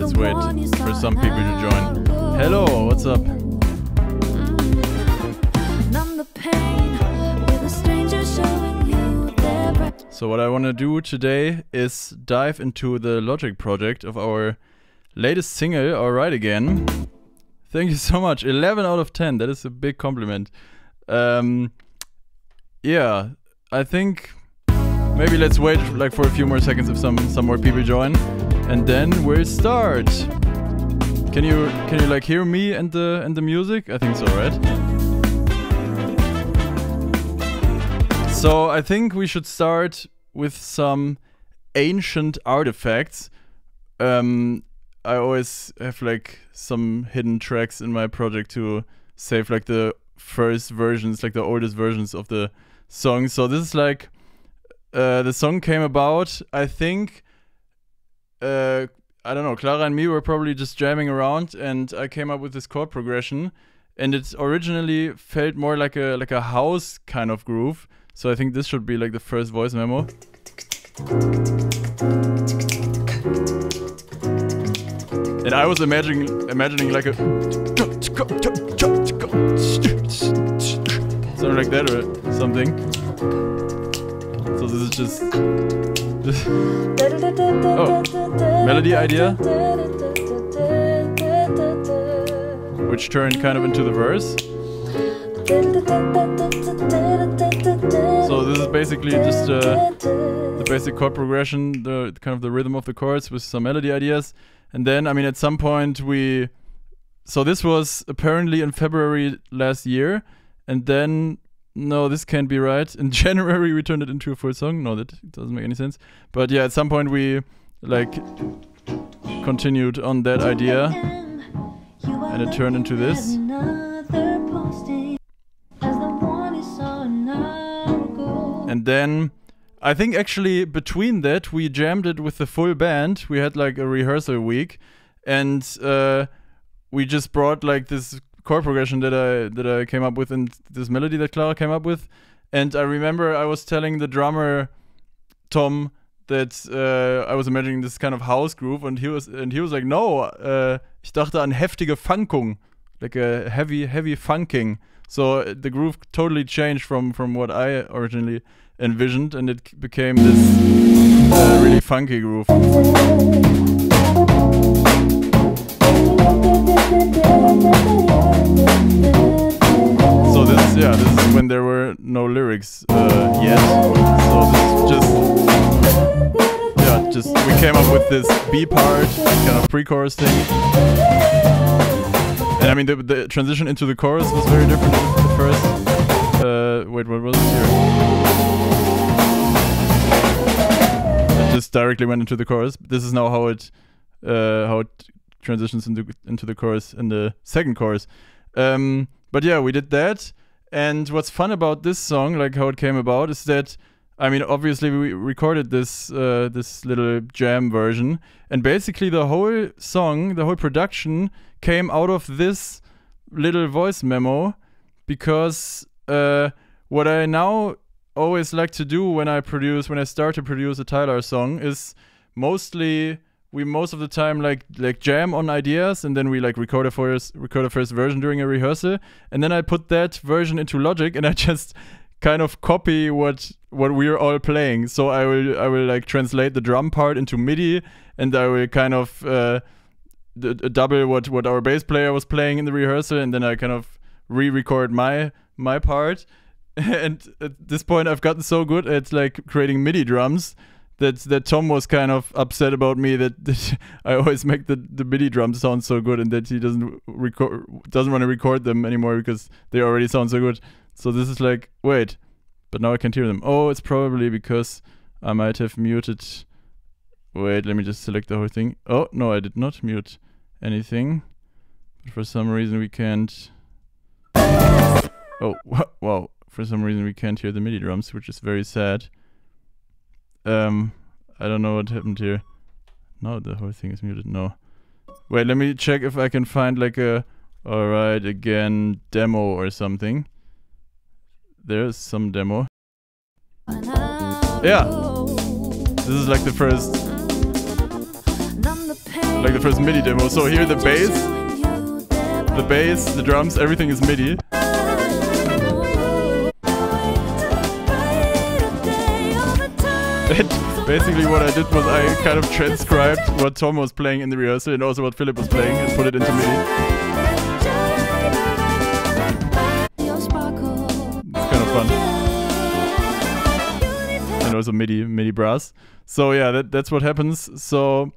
Let's wait for some people to join. Hello, what's up? So what I want to do today is dive into the Logic project of our latest single, Alright Again. Thank you so much. 11 out of 10. That is a big compliment. Yeah, I think maybe let's wait like for a few more seconds if some more people join, and then we'll start. Can you like hear me and the music? I think so, right? So I think we should start with some ancient artifacts. I always have like some hidden tracks in my project to save like the first versions, like the oldest versions of the song. So this is like the song came about, I think, I don't know, Clara and me were probably just jamming around and I came up with this chord progression, and it originally felt more like a house kind of groove. So I think this should be like the first voice memo. And I was imagining like a something like that or something. So this is just melody idea, which turned kind of into the verse. So this is basically just the basic chord progression, the kind of the rhythm of the chords with some melody ideas. And then, I mean, at some point so this was apparently in February last year, and then, no, this can't be right. In January we turned it into a full song. No, that doesn't make any sense. But yeah, at some point we like continued on that idea, and it turned into this. And then I think actually between that we jammed it with the full band. We had like a rehearsal week, and we just brought like this chord progression that I came up with and this melody that Clara came up with. And I remember I was telling the drummer Tom that I was imagining this kind of house groove, and he was like, no, ich dachte an heftige Funkung, like a heavy funking. So the groove totally changed from what I originally envisioned, and it became this really funky groove. So this is when there were no lyrics yet. So this is just we came up with this B part, kind of pre-chorus thing. And I mean the transition into the chorus was very different at first. Wait, what was it here? It just directly went into the chorus. This is now how it transitions into the chorus in the second chorus. But yeah, we did that. And what's fun about this song, like how it came about, is that, I mean, obviously we recorded this little jam version, and basically the whole song, the whole production came out of this little voice memo, because what I now always like to do when I start to produce a Tyler song is most of the time like jam on ideas, and then we like record a first version during a rehearsal, and then I put that version into Logic and I just kind of copy what we're all playing. So I will like translate the drum part into MIDI, and I will kind of double what our bass player was playing in the rehearsal, and then I kind of re-record my part. And at this point I've gotten so good at like creating MIDI drums that Tom was kind of upset about me that I always make the MIDI drums sound so good, and that he doesn't want to record them anymore because they already sound so good. So this is like, wait, but now I can't hear them. Oh, it's probably because I might have muted. Wait, let me just select the whole thing. Oh, no, I did not mute anything. But for some reason we can't. Oh, wow. For some reason we can't hear the MIDI drums, which is very sad. I don't know what happened here. No, the whole thing is muted. No. Wait, let me check if I can find like a Alright Again demo or something. There's some demo. Yeah. This is like the first. like the first MIDI demo. So here the bass, the drums, everything is MIDI. Basically what I did was I kind of transcribed what Tom was playing in the rehearsal and also what Philip was playing and put it into MIDI. It's kind of fun. And also MIDI brass. So yeah, that's what happens. So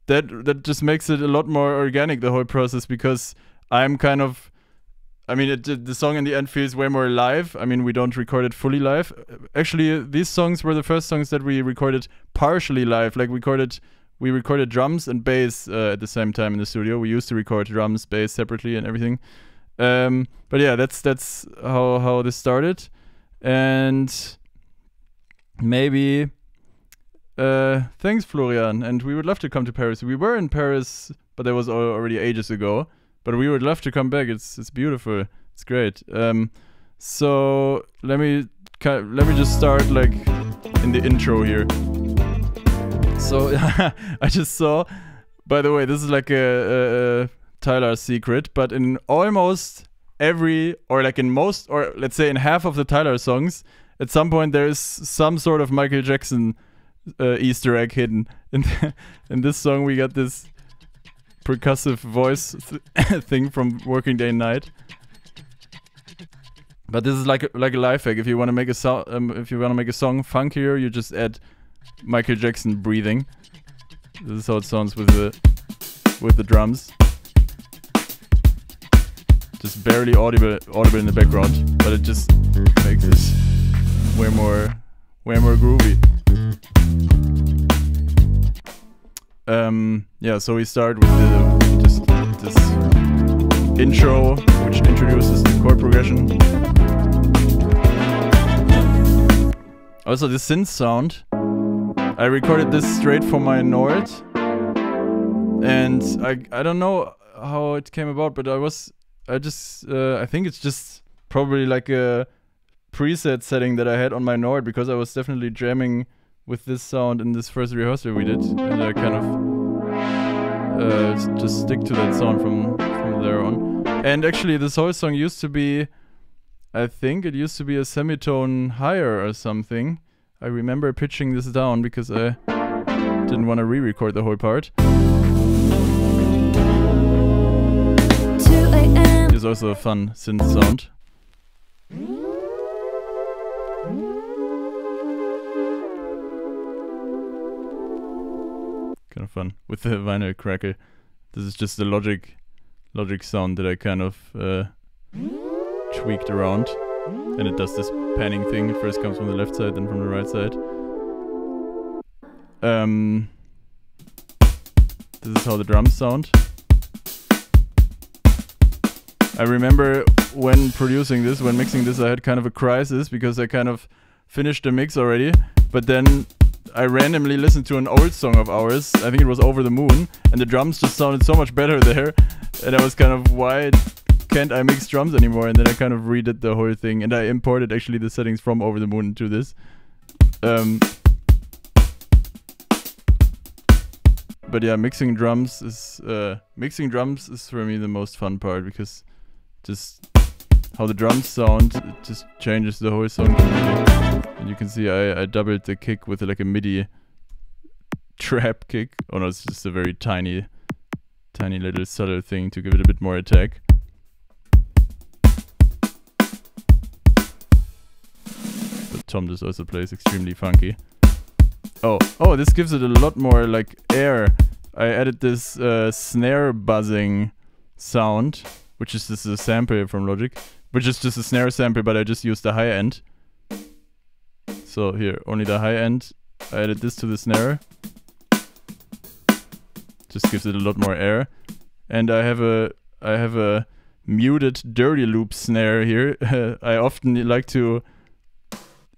that just makes it a lot more organic, the whole process, because I'm kind of, I mean, the song in the end feels way more live. I mean, we don't record it fully live. Actually, these songs were the first songs that we recorded partially live. Like we recorded drums and bass at the same time in the studio. We used to record drums, bass separately and everything. But yeah, that's how this started. And maybe thanks, Florian. And we would love to come to Paris. We were in Paris, but that was already ages ago. But we would love to come back. It's beautiful. It's great. So let me just start like in the intro here. So I just saw. By the way, this is like a Tyler secret, but in almost every, or like in most, or let's say in half of the Tyler songs, at some point there is some sort of Michael Jackson Easter egg hidden. In this song, we got this percussive voice thing from Working Day and Night. But this is like a life hack. If you want to make a song, funkier, you just add Michael Jackson breathing. This is how it sounds with the drums. Just barely audible in the background, but it just makes it way more groovy. Yeah, so we start with this intro, which introduces the chord progression. Also, the synth sound. I recorded this straight from my Nord, and I don't know how it came about, but I think it's just probably like a preset setting that I had on my Nord, because I was definitely jamming with this sound in this first rehearsal we did, and I kind of just stick to that sound from there on. And actually this whole song used to be, I think it used to be a semitone higher or something. I remember pitching this down because I didn't want to re-record the whole part. It's also a fun synth sound. Kind of fun with the vinyl cracker. This is just the Logic sound that I kind of tweaked around, and it does this panning thing. It first comes from the left side, then from the right side. This is how the drums sound. I remember when producing this, when mixing this, I had kind of a crisis because I kind of finished the mix already, but then I randomly listened to an old song of ours. I think it was Over the Moon, and the drums just sounded so much better there, and I was kind of, why can't I mix drums anymore? And then I kind of redid the whole thing, and I imported actually the settings from Over the Moon into this. But yeah, mixing drums is for me the most fun part, because just how the drums sound, it just changes the whole song completely. And you can see I doubled the kick with like a MIDI trap kick. Oh no, it's just a very tiny little subtle thing to give it a bit more attack. But Tom just also plays extremely funky. Oh, this gives it a lot more like air. I added this snare buzzing sound, which is just a sample from Logic, which is just a snare sample, but I just used the high end. So here, only the high end. I added this to the snare. Just gives it a lot more air. And I have a muted dirty loop snare here. I often like to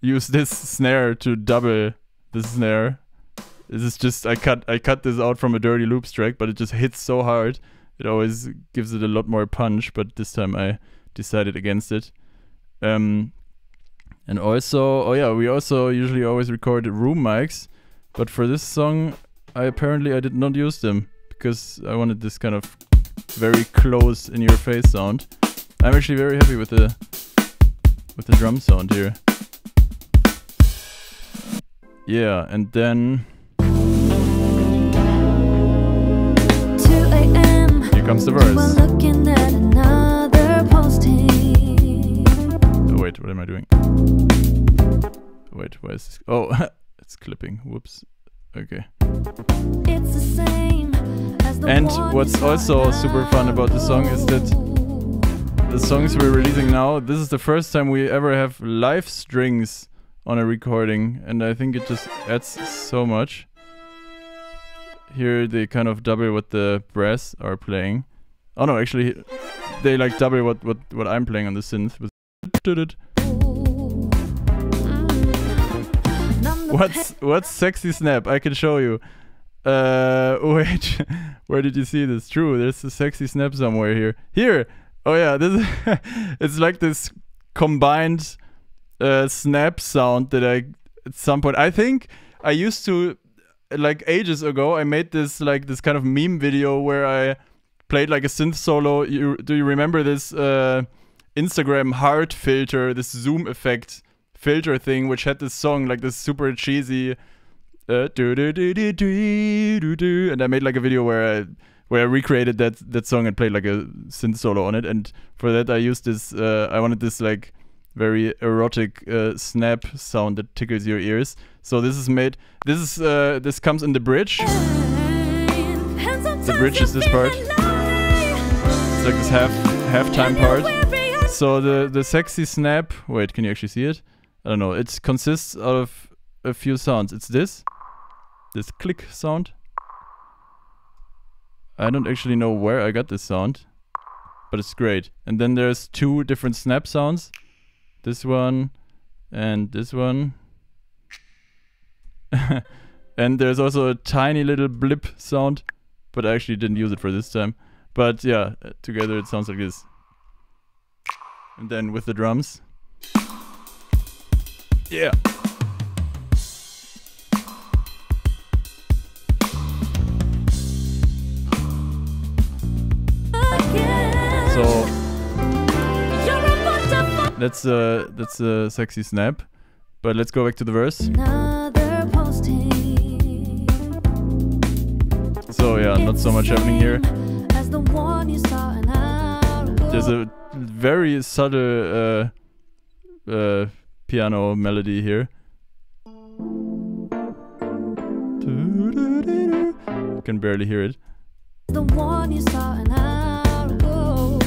use this snare to double the snare. This is just, I cut this out from a dirty loops track, but it just hits so hard. It always gives it a lot more punch, but this time I decided against it. And also, we also usually always record room mics, but for this song, I did not use them, because I wanted this kind of very close in your face sound. I'm actually very happy with the drum sound here. Yeah, and then 2 a.m. here comes the verse. We're looking at another posting. Oh wait, what am I doing? Wait, why is this? Oh, it's clipping. Whoops. Okay. It's the same as the And one what's you also saw super fun about the song is that the songs we're releasing now, this is the first time we ever have live strings on a recording, and I think it just adds so much. Here they kind of double what the brass are playing. Oh no, actually they like double what I'm playing on the synth. What's Sexy Snap? I can show you. Wait, where did you see this? True, there's a Sexy Snap somewhere here. Here! Oh yeah, this is it's like this combined snap sound that I at some point, I think I used to, like ages ago, I made this like this kind of meme video where I played like a synth solo. Do you remember this Instagram heart filter, this zoom effect filter thing, which had this song, like this super cheesy and I made like a video where I recreated that song and played like a synth solo on it, and for that I used this I wanted this like very erotic snap sound that tickles your ears. So this comes in the bridge. The bridge is this part. It's like this halftime part. So the Sexy Snap, wait, can you actually see it? I don't know. It consists out of a few sounds. It's this click sound. I don't actually know where I got this sound, but it's great. And then there's two different snap sounds. This one and this one. And there's also a tiny little blip sound, but I actually didn't use it for this time. But yeah, together it sounds like this. And then with the drums. Yeah. So that's a Sexy Snap, but let's go back to the verse. So yeah, not so much happening here. There's a very subtle piano melody here. You can barely hear it. The one you saw an hour ago.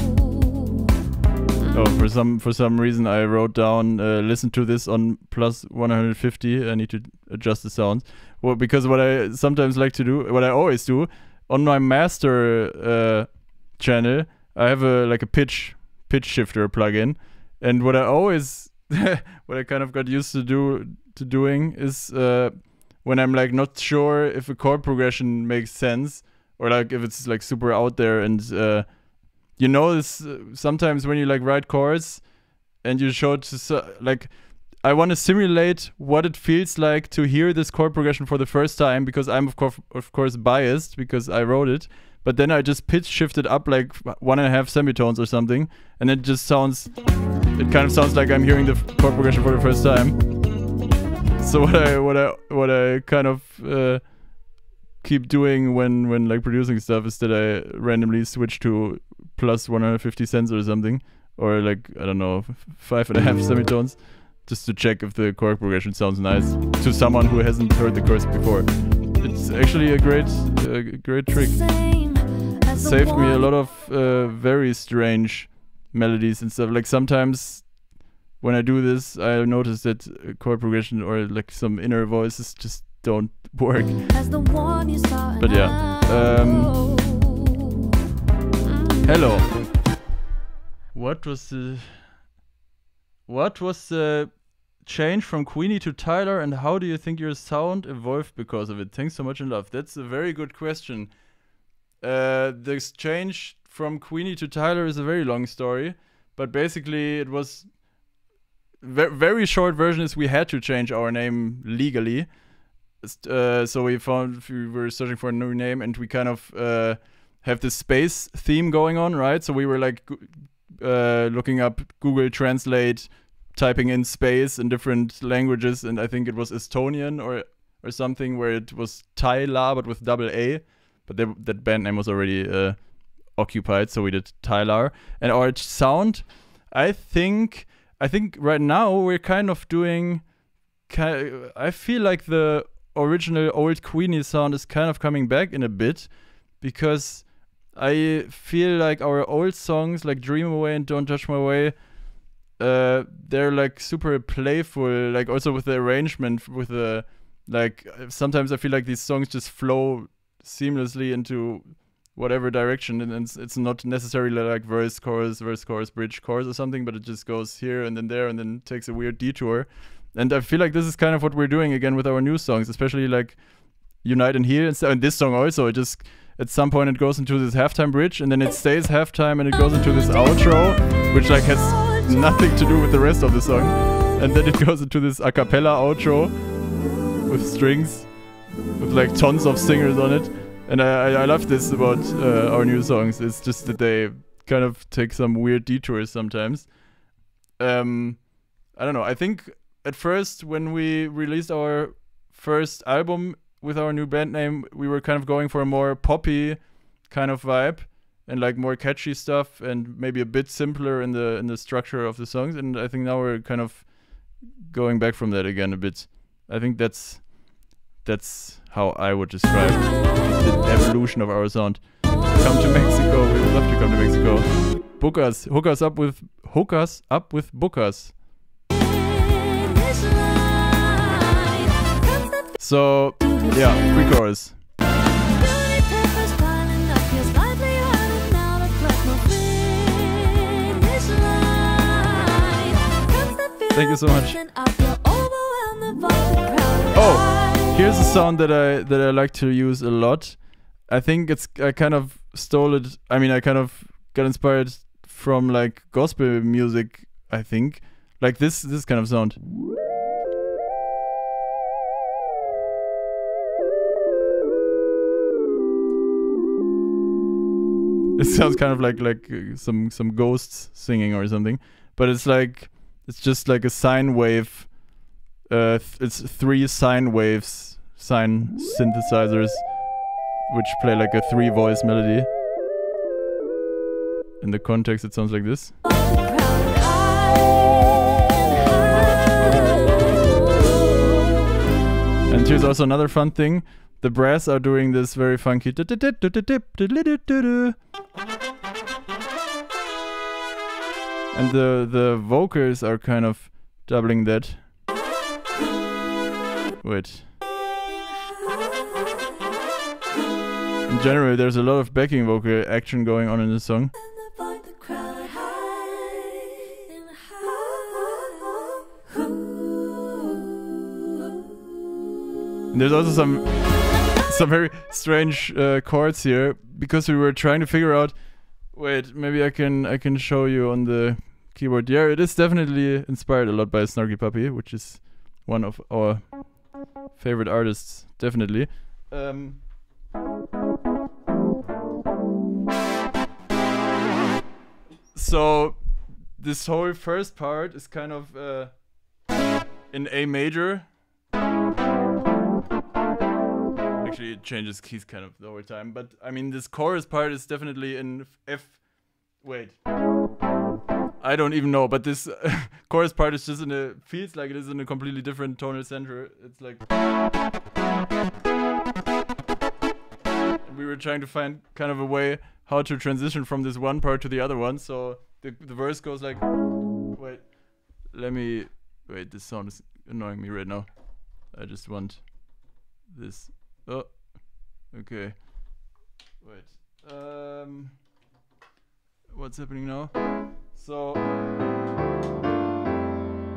Oh, for some reason I wrote down listen to this on plus 150. I need to adjust the sounds. Well, because what I sometimes like to do, what I always do, on my master channel, I have a pitch shifter plugin, and what I always what I kind of got used to doing is when I'm like not sure if a chord progression makes sense, or like if it's like super out there, and you know this sometimes when you like write chords and you show it to like I want to simulate what it feels like to hear this chord progression for the first time, because I'm of course biased because I wrote it, but then I just pitch shifted up like 1.5 semitones or something, and it just sounds, it kind of sounds like I'm hearing the chord progression for the first time. So what I kind of keep doing when like producing stuff is that I randomly switch to plus 150 cents or something, or like I don't know 5.5 semitones, just to check if the chord progression sounds nice to someone who hasn't heard the chords before. It's actually a great trick. It saved me a lot of very strange melodies and stuff. Like sometimes when I do this, I notice that chord progression or like some inner voices just don't work. But yeah. Hello. What was the change from Queenie to Tyler, and how do you think your sound evolved because of it? Thanks so much and love. That's a very good question. The change from Queenie to Tyler is a very long story, but basically it was very short version is we had to change our name legally, So we were searching for a new name, and we kind of have this space theme going on, right? So we were like looking up Google Translate, typing in space in different languages, and I think it was Estonian or something, where it was Tyla but with double A, but that band name was already occupied, so we did Tylar. And our sound, I think right now we're kind of doing. I feel like the original old Queenie sound is kind of coming back in a bit, because I feel like our old songs like Dream Away and Don't Judge My Way, they're like super playful, like also with the arrangement, with the like sometimes I feel like these songs just flow seamlessly into whatever direction, and it's not necessarily like verse, chorus, bridge, chorus or something, but it just goes here and then there and then takes a weird detour. And I feel like this is kind of what we're doing again with our new songs, especially like Unite and Heal and this song also. It just, at some point it goes into this halftime bridge, and then it stays halftime and it goes into this outro, which like has nothing to do with the rest of the song. And then it goes into this a cappella outro with strings, with like tons of singers on it. And I love this about our new songs. It's just that they kind of take some weird detours sometimes. I don't know. I think at first, when we released our first album with our new band name, we were kind of going for a more poppy kind of vibe and like more catchy stuff, and maybe a bit simpler in the structure of the songs. And I think now we're kind of going back from that again a bit. I think that's how I would describe the evolution of our sound. Come to Mexico. We would love to come to Mexico. Book us. Hook us up with bookers. So, yeah, pre-chorus. Thank you so much. Oh, here's a sound that I like to use a lot. I think I kind of stole it. I mean, I kind of got inspired from like gospel music, I think. Like this kind of sound. It sounds kind of like some ghosts singing or something, but it's just like a sine wave. It's 3 sine waves, sine synthesizers, which play like a 3-voice melody. In the context, it sounds like this. And here's also another fun thing. The brass are doing this very funky. And the vocals are kind of doubling that. Wait. In general, there's a lot of backing vocal action going on in this song. And there's also some very strange chords here, because we were trying to figure out. Wait, maybe I can show you on the keyboard. Yeah, it is definitely inspired a lot by Snarky Puppy, which is one of our favorite artists, definitely. So this whole first part is kind of in A major. Actually, it changes keys kind of the whole time, but I mean this chorus part is definitely in F. Wait, I don't even know, but this chorus part is just feels like it is in a completely different tonal center. It's like, and we were trying to find kind of a way how to transition from this one part to the other one. So the verse goes like, wait, this sound is annoying me right now. I just want this. Oh, okay. Wait. What's happening now? So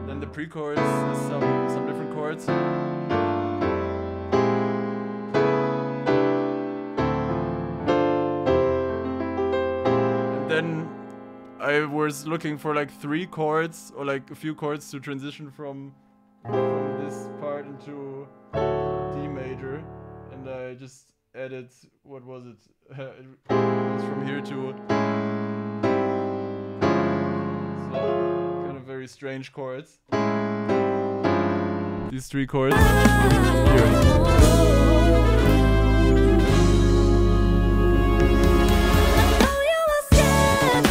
then the pre-chorus is some different chords. And then I was looking for like 3 chords or like a few chords to transition from this part into D major. and I just added, what was it? It was from here to... So, kind of very strange chords. These 3 chords. Here.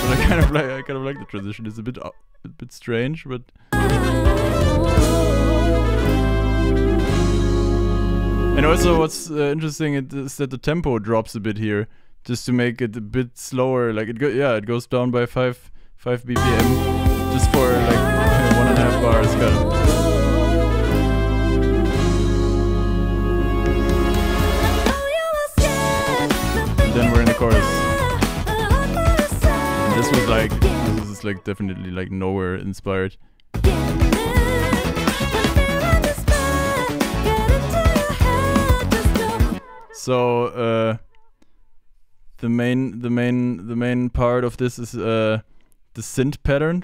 I kind of like the transition. It's a bit strange, but and also what's interesting is that the tempo drops a bit here, just to make it a bit slower. Like it goes down by 5 BPM, just for like 1.5 bars, kind of. And then we're in the chorus. This was like definitely like Nowhere inspired. So the main part of this is the synth pattern.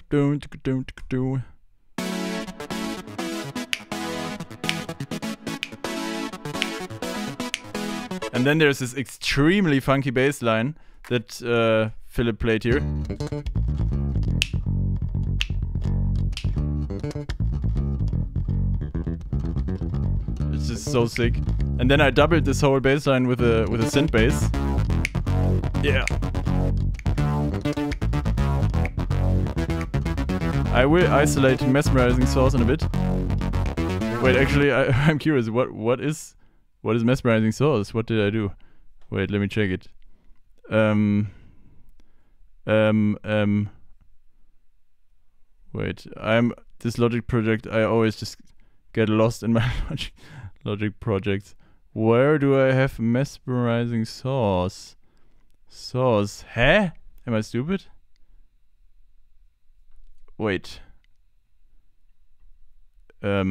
And then there's this extremely funky bass line that Philip played here. It's just so sick. And then I doubled this whole bass line with a synth bass. Yeah. I will isolate Mesmerizing Source in a bit. Wait, actually, I'm curious. What is Mesmerizing Source? What did I do? Wait, let me check it. Wait, this Logic project, I always just get lost in my Logic projects. Where do I have Mesmerizing Source? Huh? Am I stupid? Wait. Huh?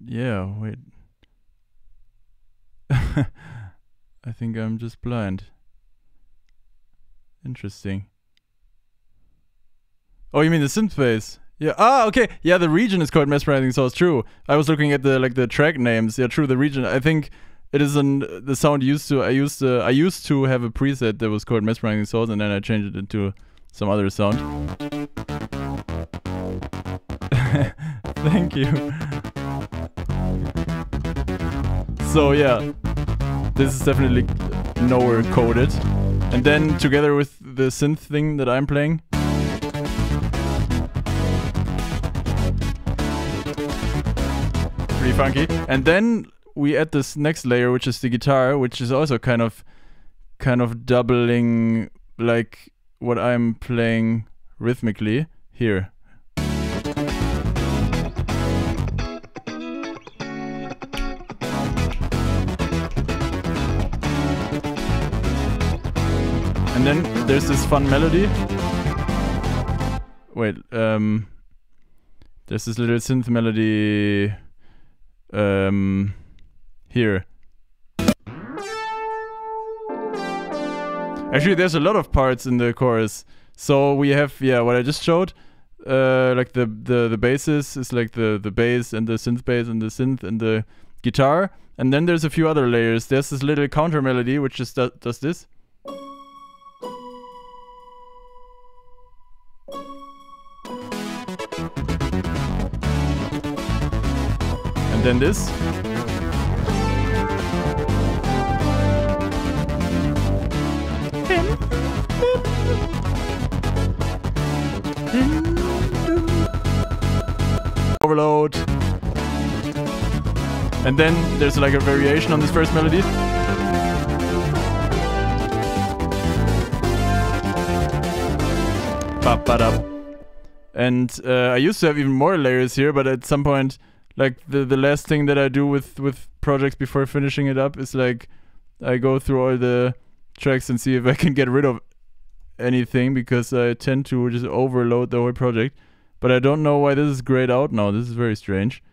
Yeah, wait. I think I'm just blind. Interesting. Oh, you mean the synth bass? Yeah. Ah, okay. Yeah, the region is called Mesmerizing Source. True. I was looking at the track names. Yeah, true. The region. I think it is the sound used to. I used to have a preset that was called Mesmerizing Source, and then I changed it into some other sound. Thank you. So yeah. This is definitely Nowhere coded. And then together with the synth thing that I'm playing. Pretty funky. And then we add this next layer, which is the guitar, which is also kind of doubling like what I'm playing rhythmically here. And then there's this fun melody. Wait, there's this little synth melody here. Actually, there's a lot of parts in the chorus. So we have, yeah, what I just showed. Like the basses is like the bass and the synth bass and the synth and the guitar. And then there's a few other layers. There's this little counter melody which just does this. And then this. Overload. And then there's like a variation on this first melody. Ba-ba-da. And I used to have even more layers here, but at some point, like the last thing that I do with projects before finishing it up is like I go through all the tracks and see if I can get rid of anything, because I tend to just overload the whole project. But I don't know why this is grayed out now. This is very strange.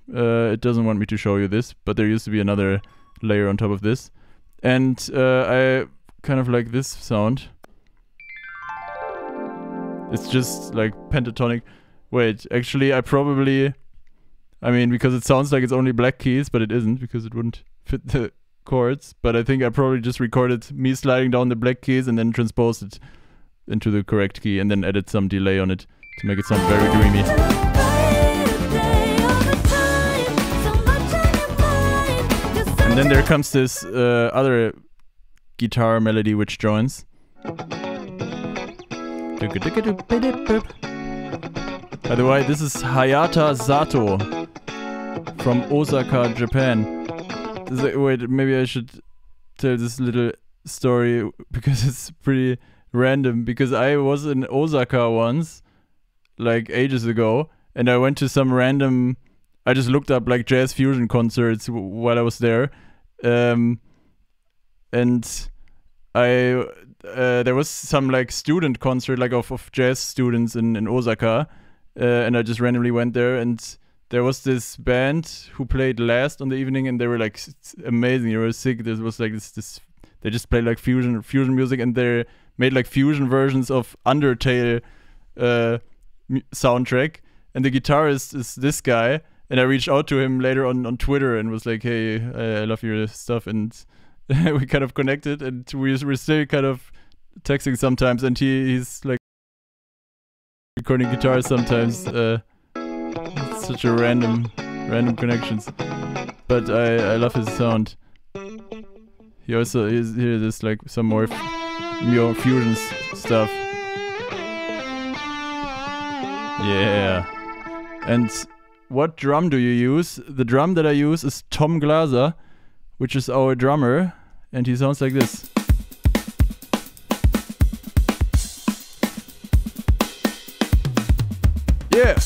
It doesn't want me to show you this, but there used to be another layer on top of this. And I kind of like this sound. It's just like pentatonic. Wait, actually I I mean, because it sounds like it's only black keys, but it isn't, because it wouldn't fit the chords. But I think I probably just recorded me sliding down the black keys and then transposed it into the correct key and then added some delay on it to make it sound very dreamy. And then there comes this other guitar melody which joins. By the way, this is Hayata Sato from Osaka, Japan. Wait, maybe I should tell this little story because it's pretty random. Because I was in Osaka once, like ages ago, and I went to some random. I just looked up like jazz fusion concerts while I was there, and there was some like student concert like of jazz students in Osaka, and I just randomly went there, and there was this band who played last on the evening, and they were like amazing. They were sick. There was like this they just played like fusion music, and they made like fusion versions of Undertale soundtrack. And the guitarist is this guy, and I reached out to him later on Twitter and was like, "Hey, I love your stuff," and we kind of connected, and we're still kind of texting sometimes. And he's like recording guitars sometimes. It's such a random connections, but I love his sound. He also is here. There's like some more fusion stuff. Yeah. And what drum do you use? The drum that I use is Tom Glaser, which is our drummer, and he sounds like this. Yeah!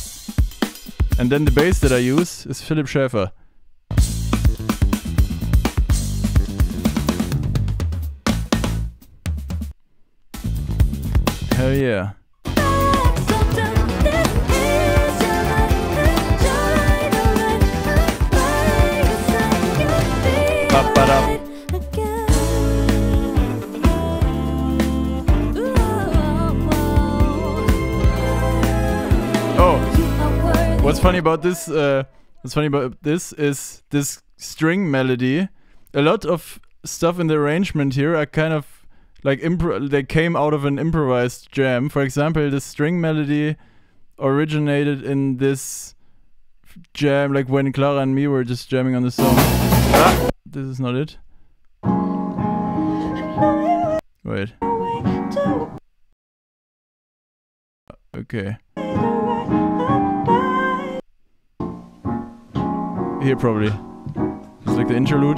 And then the bass that I use is Philipp Schäfer. Hell yeah. What's funny about this? Is this string melody. A lot of stuff in the arrangement here are kind of like they came out of an improvised jam. For example, the string melody originated in this jam, like when Clara and me were just jamming on the song. Ah, this is not it. Wait. Okay. Here probably. It's like the interlude.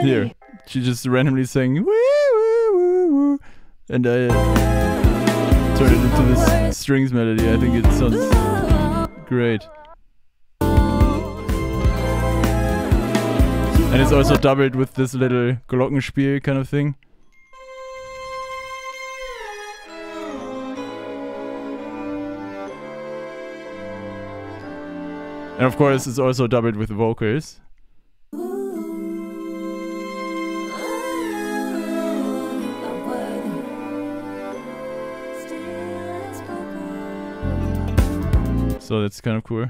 Here. She just randomly sang woo woo woo woo, and I turned it into this strings melody. I think it sounds great. And it's also doubled with this little Glockenspiel kind of thing. And of course, it's also doubled with vocals. So that's kind of cool.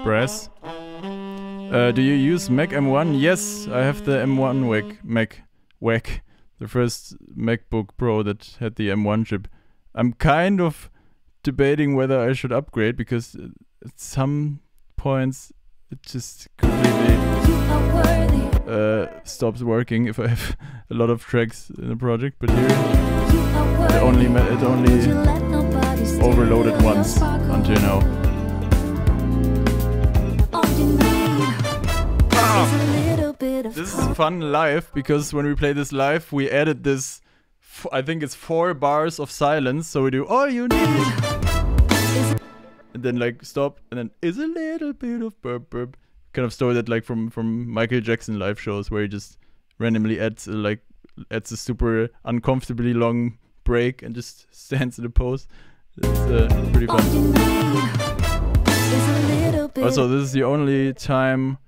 Brass. Do you use Mac M1? Yes, I have the M1 Mac, the first MacBook Pro that had the M1 chip. I'm kind of debating whether I should upgrade, because at some points it just completely stops working if I have a lot of tracks in a project. But here it only overloaded once until now. This is fun live, because when we play this live, we added this, I think it's 4 bars of silence, so we do all you need. And then like stop, and then is a little bit of burp burp. Kind of stole that like from Michael Jackson live shows, where he just randomly adds a super uncomfortably long break and just stands in a pose. It's pretty fun. Also, this is the only time.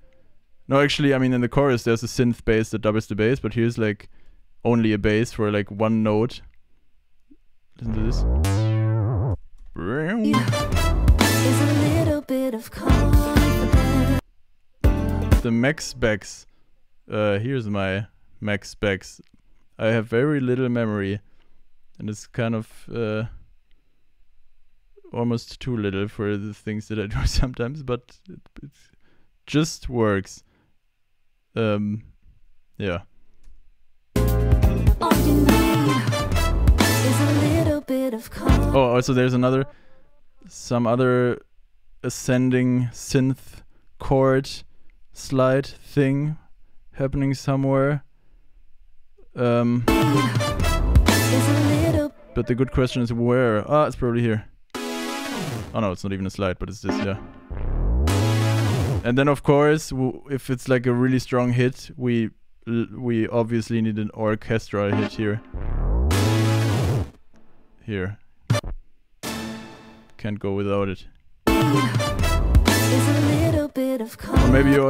No, actually, I mean in the chorus there's a synth bass that doubles the bass, but here's like only a bass for like one note. Listen to this. Is a little bit of confidence. The max specs. Here's my max specs. I have very little memory, and it's kind of almost too little for the things that I do sometimes, but it just works. Yeah. All you need is a little bit of confidence. Oh, also there's some other ascending synth chord slide thing happening somewhere. Is a little But the good question is where? Ah, it's probably here. Oh no, it's not even a slide, but it's this, yeah. And then of course, if it's like a really strong hit, we obviously need an orchestral hit here. Here. Can't go without it. is a little bit of Or maybe you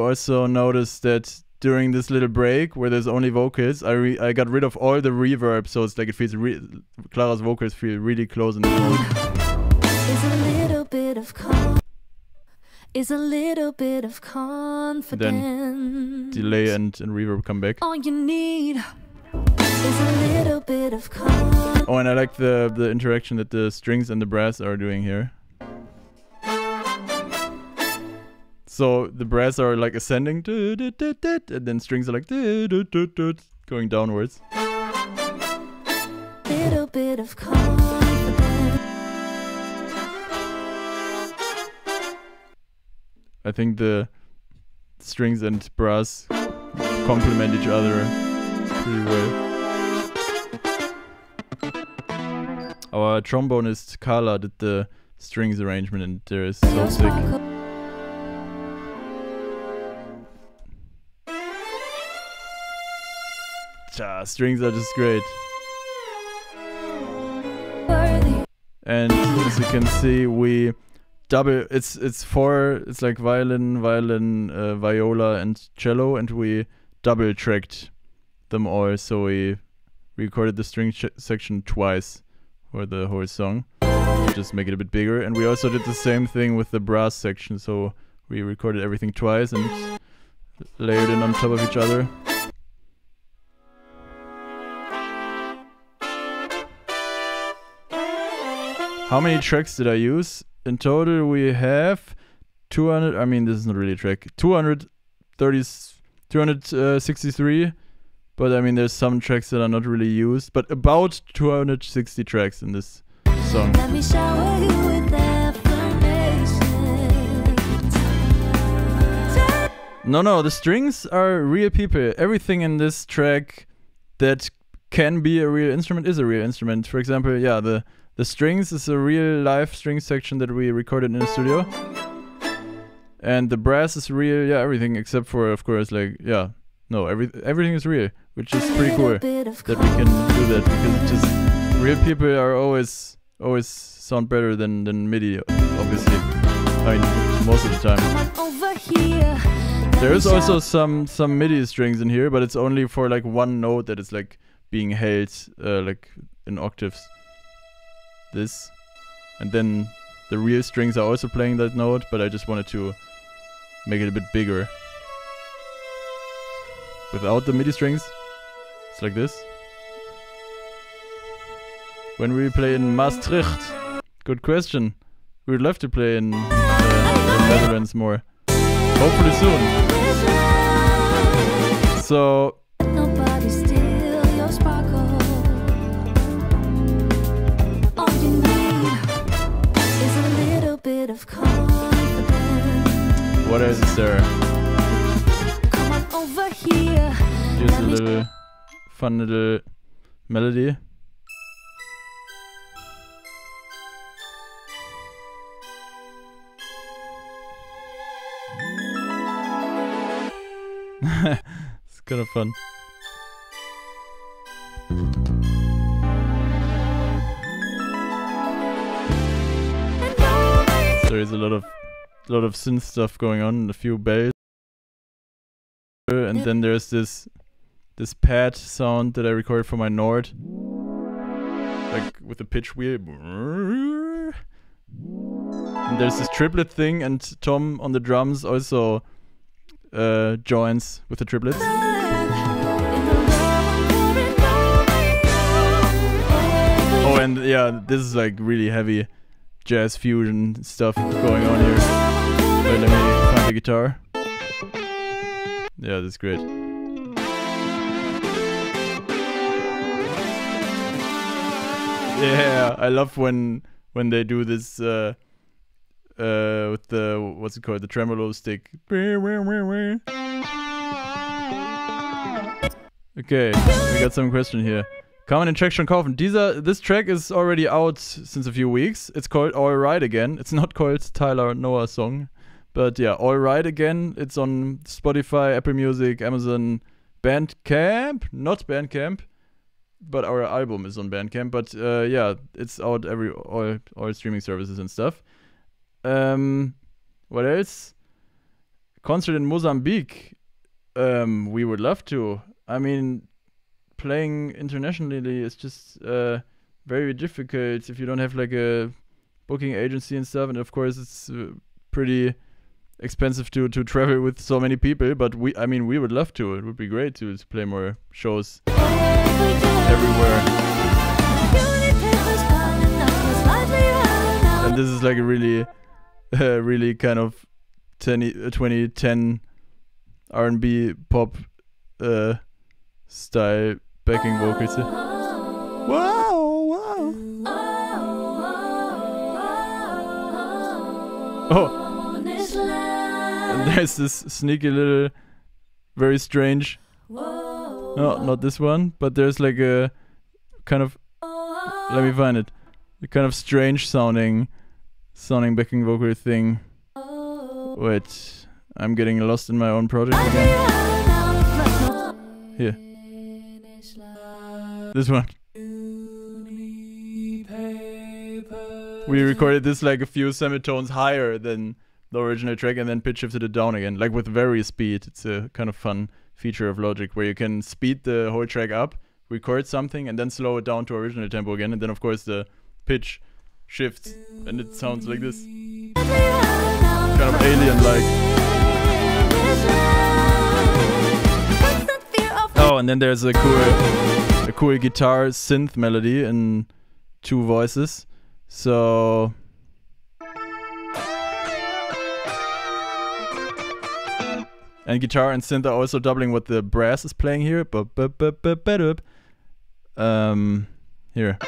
also noticed that during this little break where there's only vocals, I got rid of all the reverb, so it's like it feels Clara's vocals feel really close in this moment. is a little bit of is a little bit of confidence. Delay and reverb come back. All you need is a little bit of confidence. Oh, and I like the interaction that the strings and the brass are doing here. So the brass are like ascending, and then strings are like going downwards. Little bit of confidence. I think the strings and brass complement each other pretty well. Our trombonist Carla did the strings arrangement, and there is so sick. Strings are just great. Worthy. And as you can see, we double. It's four. It's like violin, viola, and cello, and we double tracked them all. So we recorded the string section twice for the whole song, to just make it a bit bigger. And we also did the same thing with the brass section. So we recorded everything twice and layered it on top of each other. How many tracks did I use? In total we have 200, I mean this is not really a track, 263, but I mean there's some tracks that are not really used, but about 260 tracks in this song. Let me shower you with affirmations. No, the strings are real people. Everything in this track that can be a real instrument is a real instrument. For example, yeah, the strings is a real live string section that we recorded in the studio. And the brass is real, yeah, everything except for, of course, like, yeah, no, everything is real, which is pretty cool that we can do that, because it just, real people are always sound better than MIDI, obviously. I mean, most of the time. Over here. There is also some MIDI strings in here, but it's only for like one note that is like being held like in octaves. This, and then the real strings are also playing that note, but I just wanted to make it a bit bigger. Without the MIDI strings, it's like this. When we play in Maastricht? Good question. We would love to play in the Netherlands more. Hopefully soon. So Nobody steal your sparkle. All you need is a little bit of confidence. what else is there? Come on over here. Here's a little fun little melody. It's kind of fun. There is a lot of synth stuff going on, a few bells, and then there's this pad sound that I recorded for my Nord. with the pitch wheel. And there's this triplet thing, and Tom on the drums also joins with the triplets. Oh, and yeah, this is like really heavy jazz fusion stuff going on here. Wait, let me find the guitar. Yeah, that's great. Yeah, I love when they do this with the, what's it called, the tremolo stick. Okay, we got some question here. Kann man den Track schon kaufen? This track is already out since a few weeks. It's called All Right Again. It's not called Tyler Noah Song. But yeah, All Right Again. It's on Spotify, Apple Music, Amazon, Bandcamp. Not Bandcamp, but our album is on Bandcamp. But yeah, it's out all streaming services and stuff. What else? Concert in Mozambique. We would love to. I mean, playing internationally is just very difficult if you don't have like a booking agency and stuff. And of course, it's pretty expensive to travel with so many people. But we would love to. It would be great to play more shows everywhere. And this is like a really kind of 2010 R&B pop style backing vocals. Wow, wow. Oh, and there's this sneaky little, very strange. No, not this one, but there's like a kind of. Let me find it. A kind of strange sounding backing vocal thing. Wait, I'm getting lost in my own project again. Here. This one. We recorded this like a few semitones higher than the original track and then pitch shifted it down again, like with very speed. It's a kind of fun feature of Logic where you can speed the whole track up, record something, and then slow it down to original tempo again, and then of course the pitch shifts and it sounds like this. Kind of alien-like. Oh, and then there's a cool guitar synth melody in 2 voices. So and guitar and synth are also doubling what the brass is playing here. Here.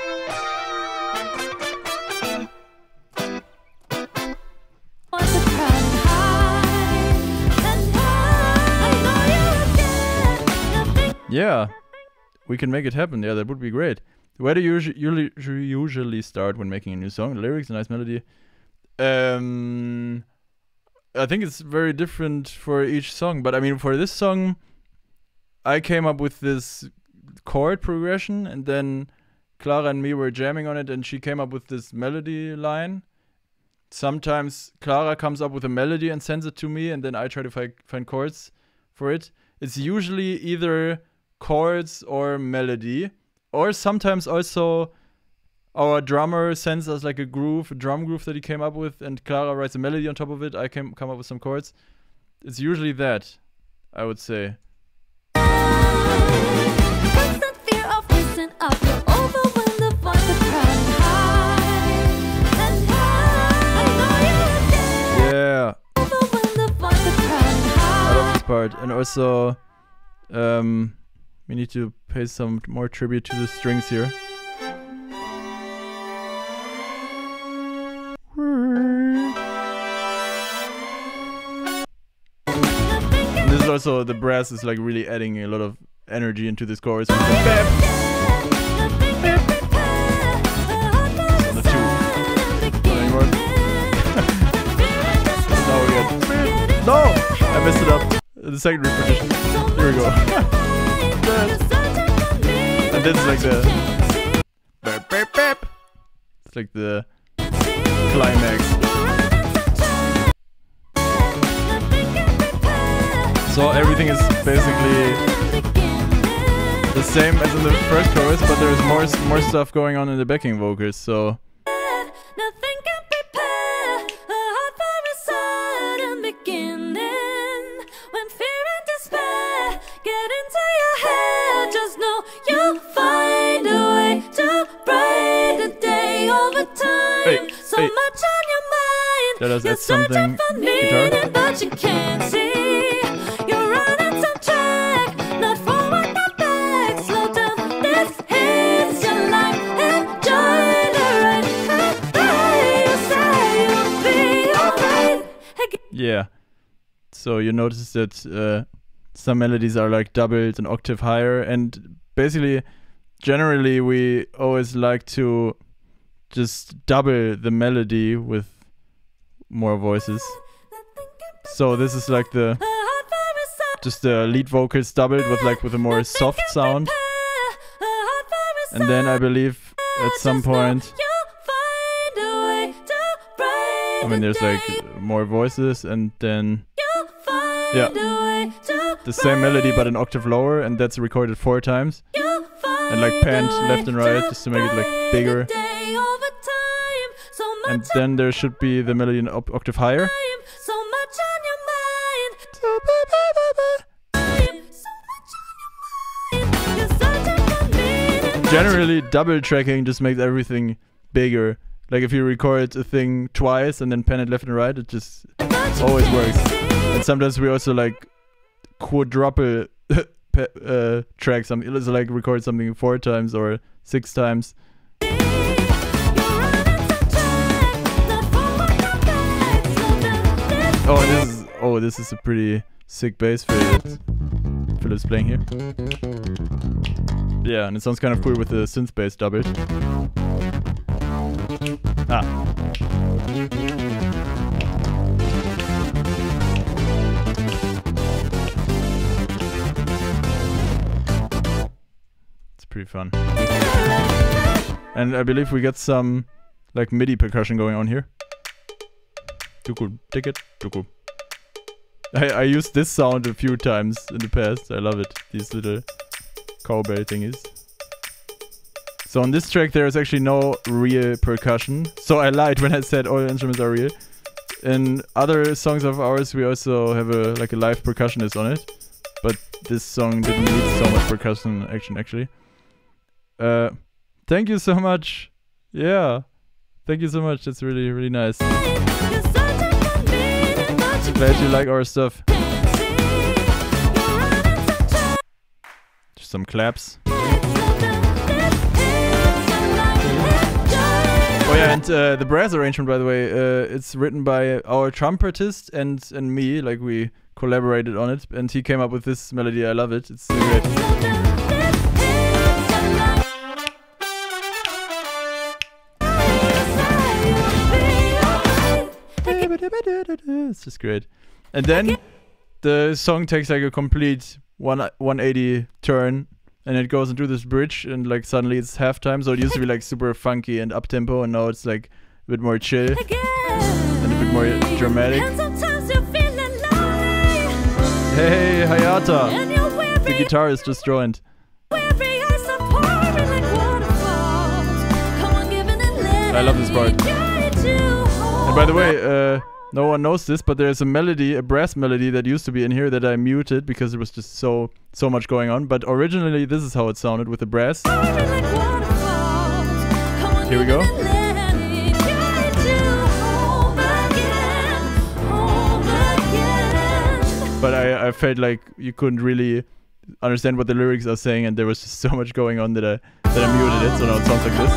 Yeah, we can make it happen. Yeah, that would be great. Where do you usually start when making a new song? The lyrics, a nice melody. I think it's very different for each song. But I mean, for this song, I came up with this chord progression, and then Clara and me were jamming on it, and she came up with this melody line. Sometimes Clara comes up with a melody and sends it to me, and then I try to find chords for it. It's usually either chords or melody, or sometimes also our drummer sends us like a drum groove that he came up with, and Clara writes a melody on top of it. I come up with some chords. It's usually that, I would say. Yeah, I love this part, and also we need to pay some more tribute to the strings here. And this is also, the brass is like really adding a lot of energy into this chorus. No! I messed it up. The second repetition. Here we go. And this is like the. It's like the climax. So everything is basically the the same as in the first chorus, but there's more stuff going on in the backing vocals. So Nothing can prepare a heart for a sudden beginning. When fear and despair get into your head, just know you'll find a way to brighten the day over time. Hey, so hey. much on your mind. Let us You're add something. searching for Guitar. meaning, but you can't see. You're running some track, not forward, not back. Slow down, this is your life. Enjoy the ride. You say you'll be alright. yeah. So you notice that some melodies are like doubled an octave higher, and basically, generally, we always like to just double the melody with more voices. So this is like the just the lead vocals doubled with a more soft sound, and then I believe at some point, I mean, there's like more voices, and then yeah, the same melody but an octave lower, and that's recorded 4 times, and like panned left and right just to make it like bigger. And then there should be the melody an octave higher. Generally, double tracking just makes everything bigger. Like if you record a thing twice and then pan it left and right, it just always works. And sometimes we also like quadruple track something. It's like record something 4 times or 6 times. This is a pretty sick bass fill that Philip's playing here. Yeah, and it sounds kind of cool with the synth bass doubled. It's pretty fun. And I believe we get some like MIDI percussion going on here. Tuku, take it, tuku. I used this sound a few times in the past. I love it. These little cowbell thingies. So on this track there is actually no real percussion. So I lied when I said all instruments are real. In other songs of ours we also have a live percussionist on it. But this song didn't need so much percussion action actually. Thank you so much. Yeah. Thank you so much. That's really, really nice. Glad you like our stuff. Just some claps. Oh yeah, and the brass arrangement, by the way, it's written by our trumpetist and me. Like we collaborated on it, and he came up with this melody. I love it. It's so great. It's just great. And then the song takes like a complete 180 turn, and it goes into this bridge, and like suddenly it's halftime. So it used to be like super funky and up tempo, and now it's like a bit more chill and a bit more dramatic. Hey Hayata, the guitarist just joined. I love this part. And by the way, no one knows this, but there's a melody, a brass melody that used to be in here that I muted because there was just so much going on. But originally this is how it sounded with the brass. Here we go. But I felt like you couldn't really understand what the lyrics are saying, and there was just so much going on that I muted it, so now it sounds like this.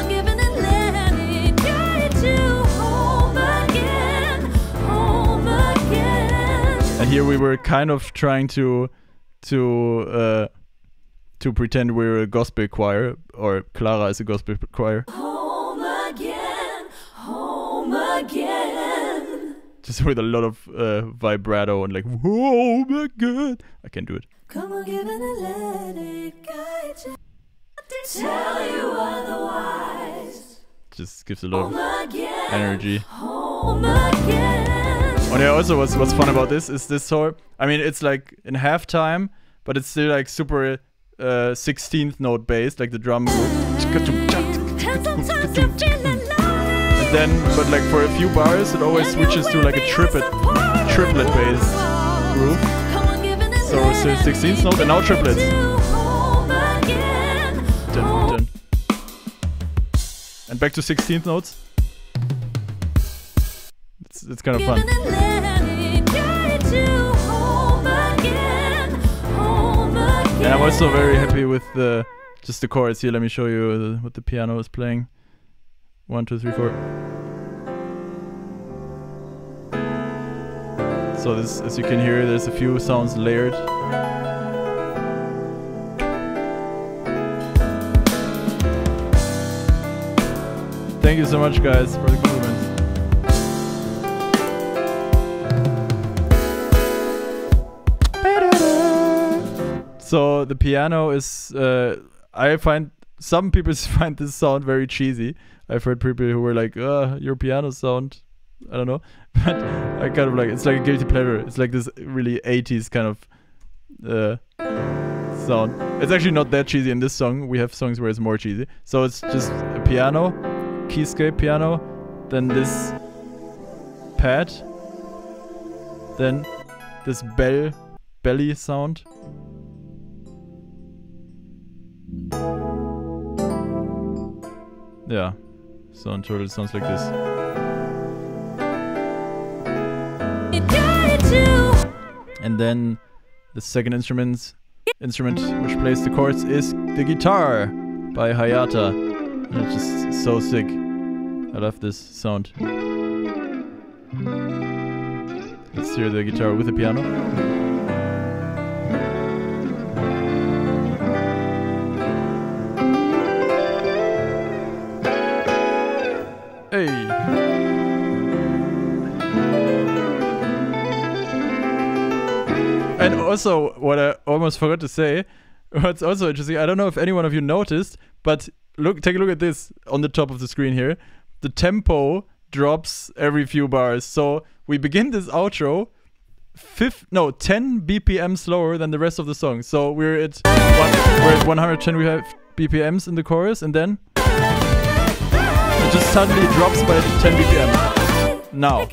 And here we were kind of trying to pretend we're a gospel choir, or Clara is a gospel choir. Home again. Just with a lot of vibrato and like, oh my god, I can't do it. Come on, give it and let it guide you. Tell you otherwise. Just gives a lot of energy. Home again. Oh yeah, also what's fun about this is this whole, I mean, it's like in halftime, but it's still like super 16th note bass, like the drum group. And sometimes you're feeling lonely. Then, but like for a few bars, it always switches to like a triplet bass groove. So it's the 16th note and now triplets. Dun, dun. And back to 16th notes. It's kind of fun. And I'm also very happy with just the chords here. Let me show you what the piano is playing. 1, 2, 3, 4. So this, as you can hear, there's a few sounds layered. Thank you so much, guys, for the compliments. So the piano is, I find some people find this sound very cheesy. I've heard people who were like, your piano sound, I don't know. But I kind of like, it's like a guilty pleasure. It's like this really 80s kind of sound. It's actually not that cheesy in this song. We have songs where it's more cheesy. So it's just a piano, keyscape piano, then this pad, then this belly sound. Yeah, so in total it sounds like this. And then the second instrument which plays the chords is the guitar by Hayata. And it's just so sick. I love this sound. Let's hear the guitar with the piano. Hey. And also, what I almost forgot to say, what's also interesting, I don't know if any one of you noticed, but take a look at this on the top of the screen here. The tempo drops every few bars. So we begin this outro 10 BPM slower than the rest of the song. So we're at 110 we have BPMs in the chorus, and then it just suddenly drops by 10 BPM. Now.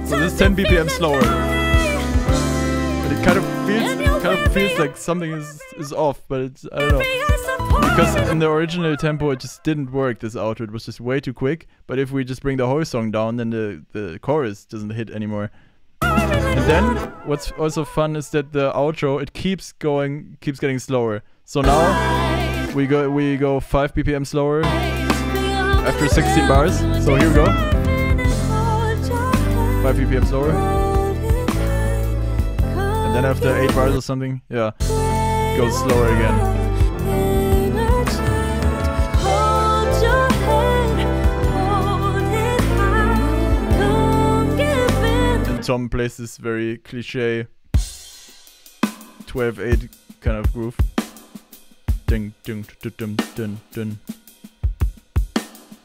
So this is 10 BPM slower. But it kind of feels like something is off, but it's, I don't know. Because in the original tempo it just didn't work, this outro. It was just way too quick. But if we just bring the whole song down, then the chorus doesn't hit anymore. And then what's also fun is that the outro, it keeps getting slower. So now we go 5 BPM slower after 16 bars. So here we go. 5 BPM slower. And then after 8 bars or something, yeah, it goes slower again. And Tom plays this very cliche 12/8 kind of groove. Ding, ding, dun, dun, dun, dun.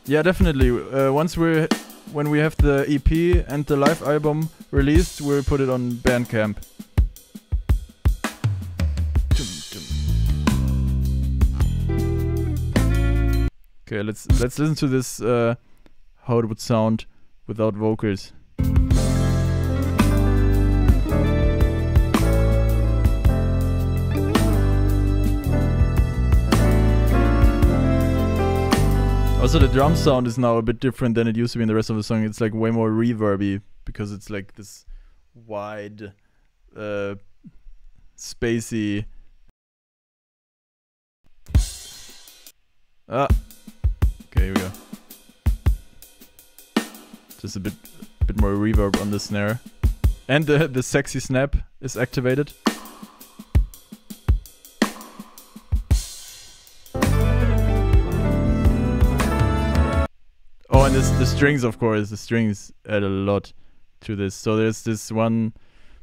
Yeah, definitely. When we have the EP and the live album released, we'll put it on Bandcamp. Okay, let's listen to this. How it would sound without vocals. Also, the drum sound is now a bit different than it used to be in the rest of the song. It's like way more reverby because it's like this wide, spacey. Okay, here we go. Just a bit more reverb on the snare, and the sexy snap is activated. Oh, and the strings, of course. The strings add a lot to this. So there's this one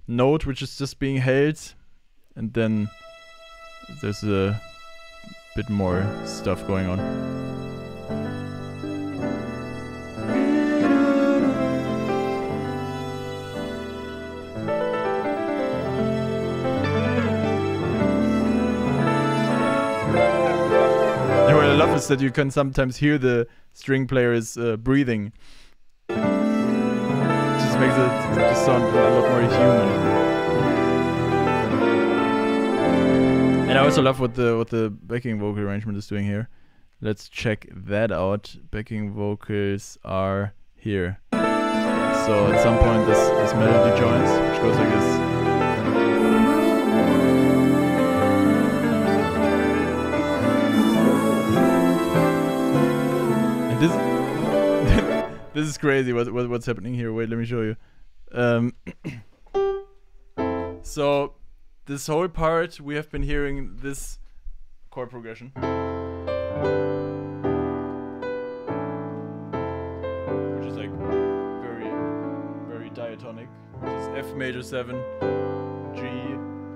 note which is just being held, and then there's a bit more stuff going on. just that you can sometimes hear the string players breathing. It just makes it just sound a lot more human. And I also love what the backing vocal arrangement is doing here. Let's check that out. Backing vocals are here. So at some point this melody joins, which goes like this. And this is crazy what's happening here. Wait, let me show you. So this whole part we have been hearing this chord progression. Which is like very, very diatonic. Which is F major 7, G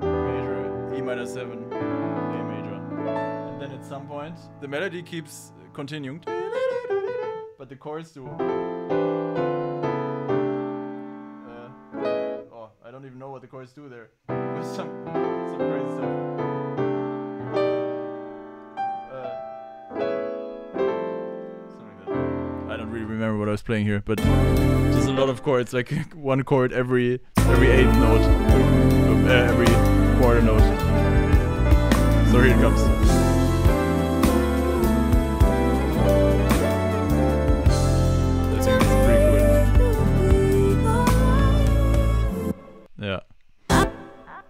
major, E minor 7, A major. And then at some point the melody keeps continuing. But the chords do. I don't even know what the chords do there. There's some crazy stuff. Something like that. I don't really remember what I was playing here, but just a lot of chords, like one chord every eighth note, every quarter note. So here it comes. Yeah.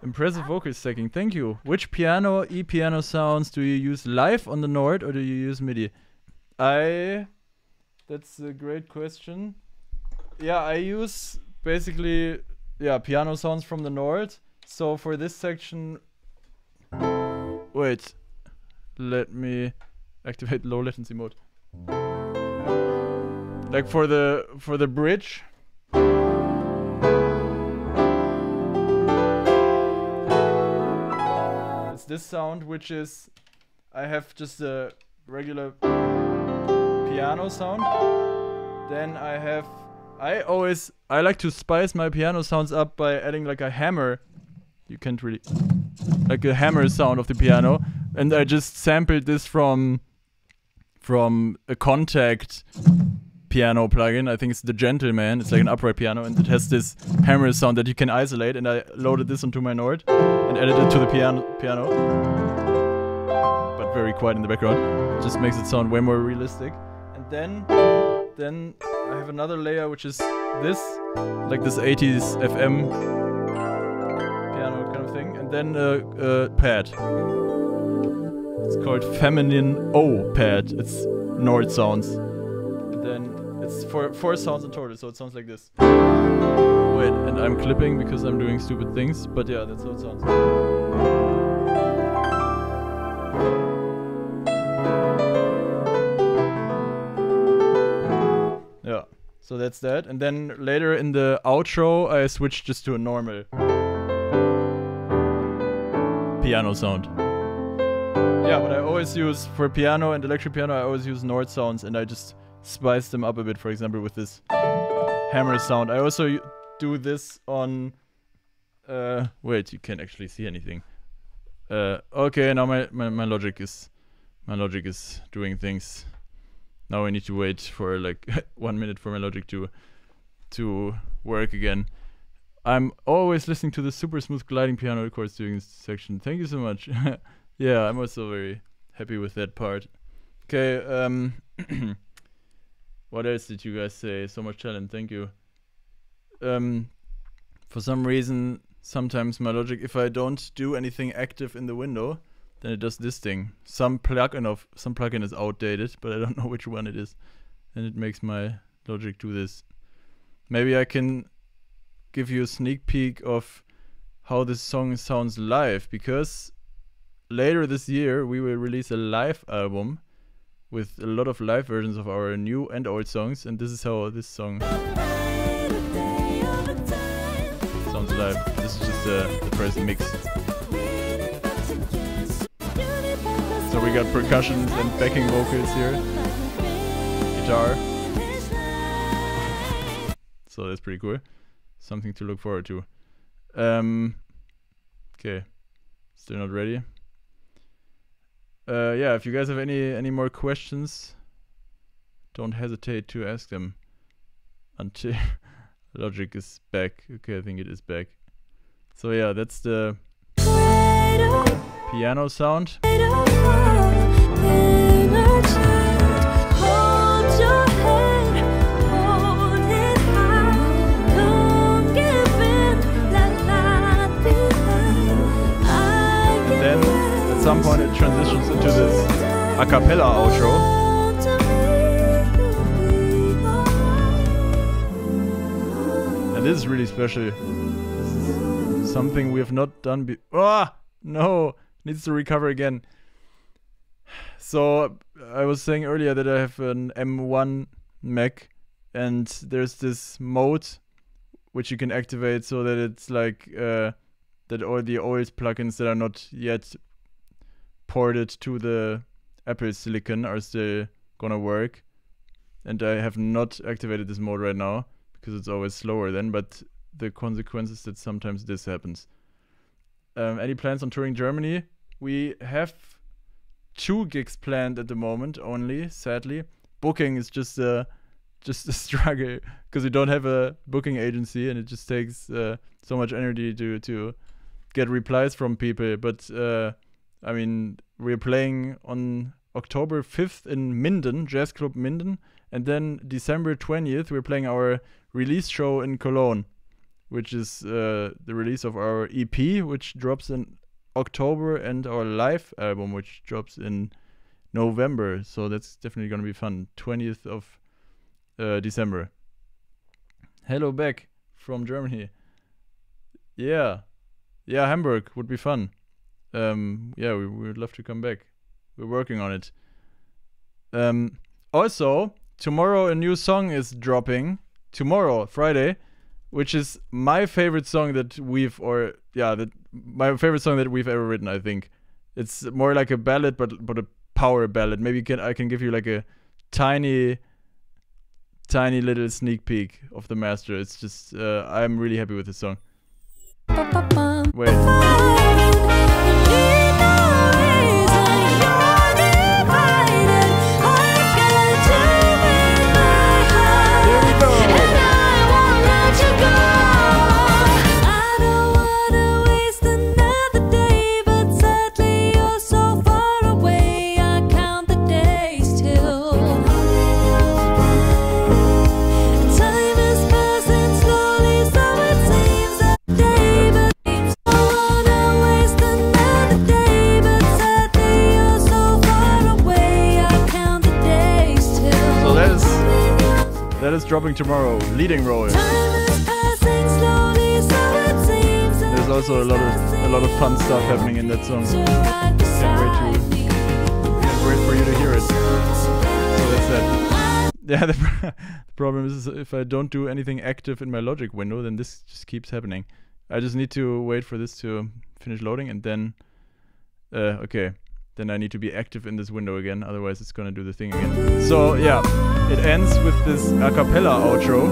Impressive vocal stacking, thank you. Which piano, E-piano sounds do you use live on the Nord or do you use MIDI? That's a great question. Yeah, I use basically, piano sounds from the Nord. So for this section, wait, let me activate low latency mode. Like for the bridge. This sound, which is, I have just a regular piano sound. Then I like to spice my piano sounds up by adding like a hammer. You can't really, like a hammer sound of the piano. And I just sampled this from a Kontakt piano plugin. I think it's the Gentleman. It's like an upright piano, and it has this hammer sound that you can isolate. And I loaded this onto my Nord and added it to the piano, but very quiet in the background. It just makes it sound way more realistic. And then I have another layer, which is this, like this 80s FM piano kind of thing. And then a pad. It's called Feminine O pad. It's Nord sounds. Then it's four sounds in total, so it sounds like this. Wait, and I'm clipping because I'm doing stupid things, but yeah, that's how it sounds. Yeah, so that's that. And then later in the outro, I switched just to a normal piano sound. Yeah, but I always use, for piano and electric piano, I always use Nord sounds, and I just spice them up a bit, for example, with this hammer sound. I also do this on... wait, you can't actually see anything. Okay, now my Logic is doing things. Now I need to wait for like 1 minute for my Logic to work again. I'm always listening to the super smooth gliding piano chords during this section. Thank you so much. Yeah, I'm also very happy with that part. Okay, what else did you guys say? So much talent, thank you. For some reason, sometimes my Logic, if I don't do anything active in the window, then it does this thing. Some plugin is outdated, but I don't know which one it is. And it makes my Logic do this. Maybe I can give you a sneak peek of how this song sounds live, because later this year we will release a live album with a lot of live versions of our new and old songs, and this is how this song sounds live. This is just the first mix. So we got percussions and backing vocals here, guitar. So that's pretty cool. Something to look forward to. Okay, still not ready. Yeah, if you guys have any more questions, don't hesitate to ask them until Logic is back. Okay, I think it is back. So yeah, that's the piano sound. Then at some point it transitions into this a cappella outro. And this is really special. This is something we have not done no! Needs to recover again. So I was saying earlier that I have an M1 Mac, and there's this mode which you can activate so that it's like that all the old plugins that are not yet ported to the Apple Silicon are still gonna work. And I have not activated this mode right now because it's always slower then, but the consequence is that sometimes this happens. Any plans on touring Germany? We have 2 gigs planned at the moment only, sadly. Booking is just a struggle because we don't have a booking agency, and it just takes so much energy to get replies from people. But I mean, we're playing on October 5th in Minden, Jazz Club Minden, and then December 20th we're playing our release show in Cologne, which is the release of our EP, which drops in October, and our live album, which drops in November. So that's definitely gonna be fun. 20th of December. Hello back from Germany. Yeah, Hamburg would be fun. Yeah, we would love to come back. We're working on it. Also, tomorrow a new song is dropping. Tomorrow, Friday, which is my favorite song that my favorite song that we've ever written. I think it's more like a ballad, but a power ballad. Maybe I can give you like a tiny little sneak peek of the master. It's just I'm really happy with this song. Wait. That is dropping tomorrow. Leading role. There's also a lot of fun stuff happening in that song. Can't wait for you to hear it. So that's that. Yeah, the problem is if I don't do anything active in my Logic window, then this just keeps happening. I just need to wait for this to finish loading, and then okay. Then I need to be active in this window again, otherwise it's gonna do the thing again. So yeah, it ends with this a cappella outro,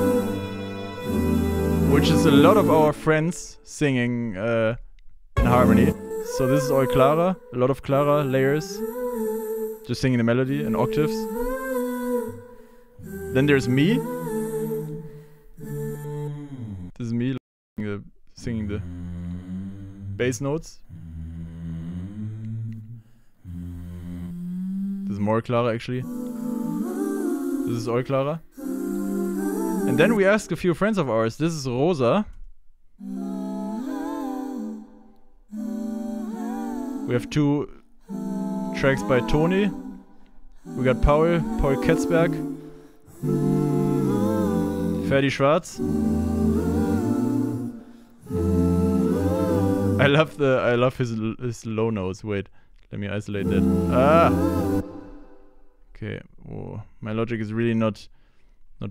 which is a lot of our friends singing in harmony. So this is all Clara, a lot of Clara layers, just singing the melody in octaves. Then there's me. This is me singing the bass notes. This is more Clara, actually. This is all Clara. And then we ask a few friends of ours. This is Rosa. We have 2 tracks by Tony. We got Paul Ketzberg. Ferdi Schwarz. I love his low notes. Wait, let me isolate that. Okay, whoa. My Logic is really not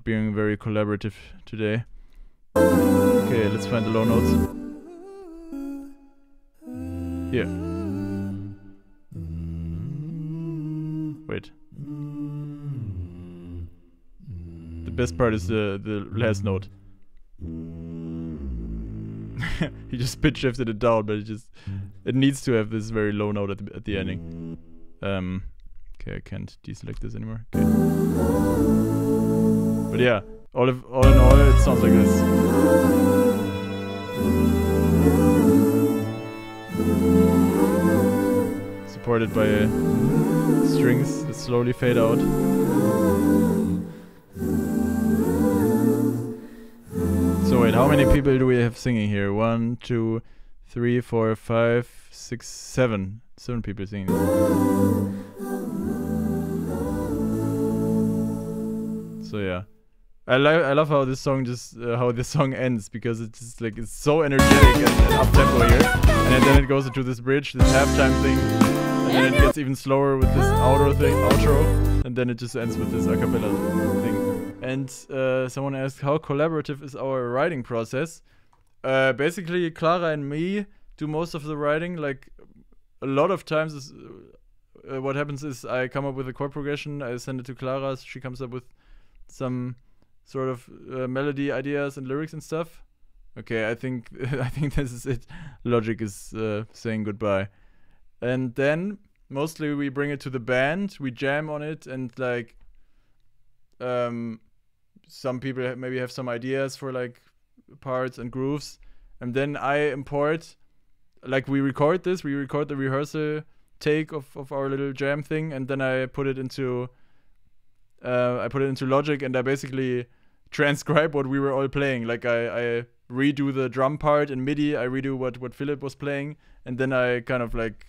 being very collaborative today. Okay, let's find the low notes. Here. Wait. The best part is the last note. He just pitch shifted it down, but it needs to have this very low note at the ending. Okay, I can't deselect this anymore. Okay. But yeah, all in all, it sounds like this. Supported by strings that slowly fade out. So wait, how many people do we have singing here? 1, 2, 3, 4, 5, 6, 7. 7 people singing. So yeah, I love how this song how this song ends, because it's just like it's so energetic and up tempo here, and then it goes into this bridge, this halftime thing, and then it gets even slower with this outro, and then it just ends with this a cappella thing. And someone asked, how collaborative is our writing process? Basically, Clara and me do most of the writing. Like a lot of times, what happens is I come up with a chord progression, I send it to Clara, she comes up with some sort of melody ideas and lyrics and stuff. Okay, I think this is it. Logic is saying goodbye. And then mostly we bring it to the band, we jam on it, and like some people maybe have some ideas for like parts and grooves, and then I import, like we record the rehearsal take of our little jam thing, and then I put it into Logic, and I basically transcribe what we were all playing. Like I redo the drum part in MIDI, I redo what Philip was playing, and then I kind of like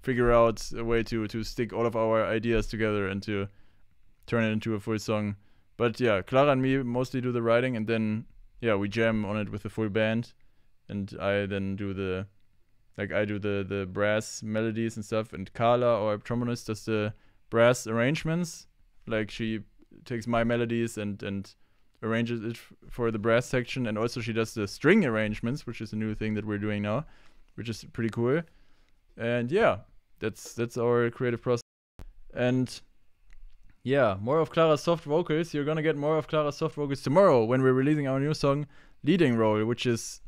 figure out a way to stick all of our ideas together and to turn it into a full song. But yeah, Clara and me mostly do the writing, and then yeah, we jam on it with the full band, and I then do the brass melodies and stuff, and Carla, our trombonist, does the brass arrangements. Like she takes my melodies and arranges it for the brass section, and also she does the string arrangements, which is a new thing that we're doing now, which is pretty cool. And yeah, that's our creative process. And yeah, more of Clara's soft vocals. You're gonna get more of Clara's soft vocals tomorrow when we're releasing our new song, Leading Role, which is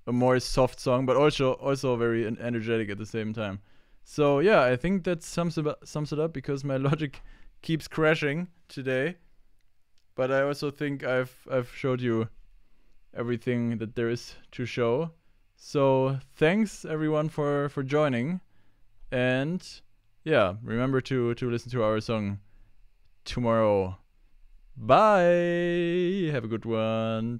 a more soft song, but also very energetic at the same time. So yeah, I think that sums it up, because my Logic keeps crashing today. But I also think I've showed you everything that there is to show. So thanks everyone for joining, and yeah, remember to listen to our song tomorrow. Bye. Have a good one.